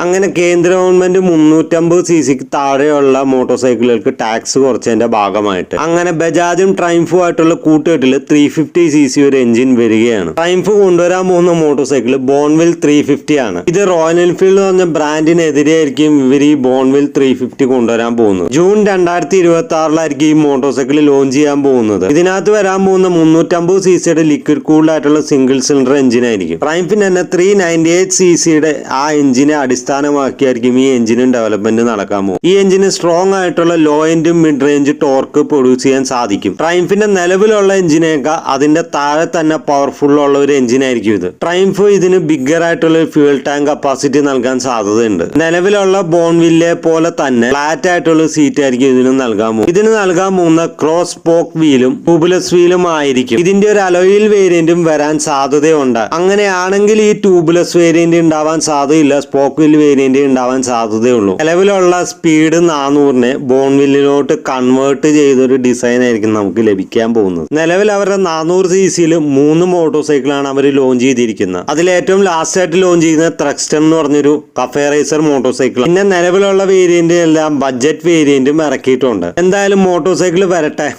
അങ്ങനെ കേന്ദ്ര government 350cc താഴെയുള്ള മോട്ടോർ സൈക്കിളുകൾക്ക് ടാക്സ് കുറച്ചതിന്റെ ഭാഗമായിട്ട് അങ്ങനെ ബജാജും ട്രയംഫും ആയിട്ടുള്ള കൂട്ടുകെട്ടിൽ 350cc ഒരു എഞ്ചിൻ വരികയാണ്. ട്രയംഫ് കൊണ്ടുവരാൻ പോകുന്ന മോട്ടോർ സൈക്കിൾ ബോൺവിൽ 350 ആണ്. ഇത് റോയൽ എൻഫീൽഡ് എന്ന് പറഞ്ഞ ബ്രാൻഡിനെതിരെയായിരിക്കും ഇവർ ഈ ബോൺവിൽ 350 കൊണ്ടുവരാൻ പോകുന്നത്. ജൂൺ 2026 ഈ മോട്ടോർ സൈക്കിൾ ലോഞ്ച് ചെയ്യാൻ പോകുന്നത്. ഇതിനകത്ത് വരാൻ പോകുന്ന 350cc ലിക്വിഡ് കൂൾഡ് ആയിട്ടുള്ള സിംഗിൾ സിലിണ്ടർ എഞ്ചിൻ ആയിരിക്കും. ട്രയംഫിന് തന്നെ 398cc ആ എഞ്ചിനെ അടിസ്ഥാനമാക്കിയായിരിക്കും ഈ എഞ്ചിനും ഡെവലപ്മെന്റ് നടക്കാൻ പോകും. ഈ എഞ്ചിന് സ്ട്രോങ് ആയിട്ടുള്ള low end mid range torque produce ചെയ്യാൻ സാധിക്കും. ട്രയംഫിന്റെ നിലവിലുള്ള എഞ്ചിനേക്കാൾ അതിന്റെ താഴെ തന്നെ പവർഫുൾ ഉള്ള ഒരു എഞ്ചിൻ ആയിരിക്കും ഇത്. ട്രയംഫ് ഇതിന് ബിഗ്ഗർ ആയിട്ടുള്ള ഫ്യൂൽ ടാങ്ക് കപ്പാസിറ്റി നൽകാൻ സാധ്യതയുണ്ട്. നിലവിലുള്ള ബോൺവില്ലെ പോലെ തന്നെ ഫ്ലാറ്റ് ആയിട്ടുള്ള സീറ്റ് ആയിരിക്കും ഇതിന് നൽകാൻ പോകും. ഇതിന് നൽകാൻ പോകുന്ന ക്രോസ് സ്പോക്ക് വീലും ട്യൂബ്ലെസ് വീലും ആയിരിക്കും. ഇതിന്റെ ഒരു അലോയിൽ വേരിയന്റും വരാൻ സാധ്യതയുണ്ട്. അങ്ങനെയാണെങ്കിൽ ഈ ട്യൂബ്ലെസ് വേരിയന്റ് ഉണ്ടാവാൻ സാധ്യതയില്ല, സ്പോക്ക് വീൽ വേരിയന്റ് ഉണ്ടാവാൻ സാധ്യതയുള്ളൂ. നിലവിലുള്ള സ്പീഡ് 400-നെ ബോൺവില്ലിലോട്ട് കൺവേർട്ട് ചെയ്തൊരു ഡിസൈൻ ആയിരിക്കും നമുക്ക് ലഭിക്കാൻ പോകുന്നത്. നിലവിൽ അവരുടെ 400cc 3 മോട്ടോർ സൈക്കിളാണ് അവർ ലോഞ്ച് ചെയ്തിരിക്കുന്നത്. അതിൽ ഏറ്റവും ലാസ്റ്റ് ആയിട്ട് ലോഞ്ച് ചെയ്യുന്ന ത്രക്സ്റ്റൺ എന്ന് പറഞ്ഞൊരു കഫേ റേസർ മോട്ടോർ സൈക്കിൾ. പിന്നെ നിലവിലുള്ള വേരിയന്റ് എല്ലാം ബഡ്ജറ്റ് വേരിയന്റും ഇറക്കിയിട്ടുണ്ട്. എന്തായാലും മോട്ടോർ സൈക്കിൾ വരട്ടെ.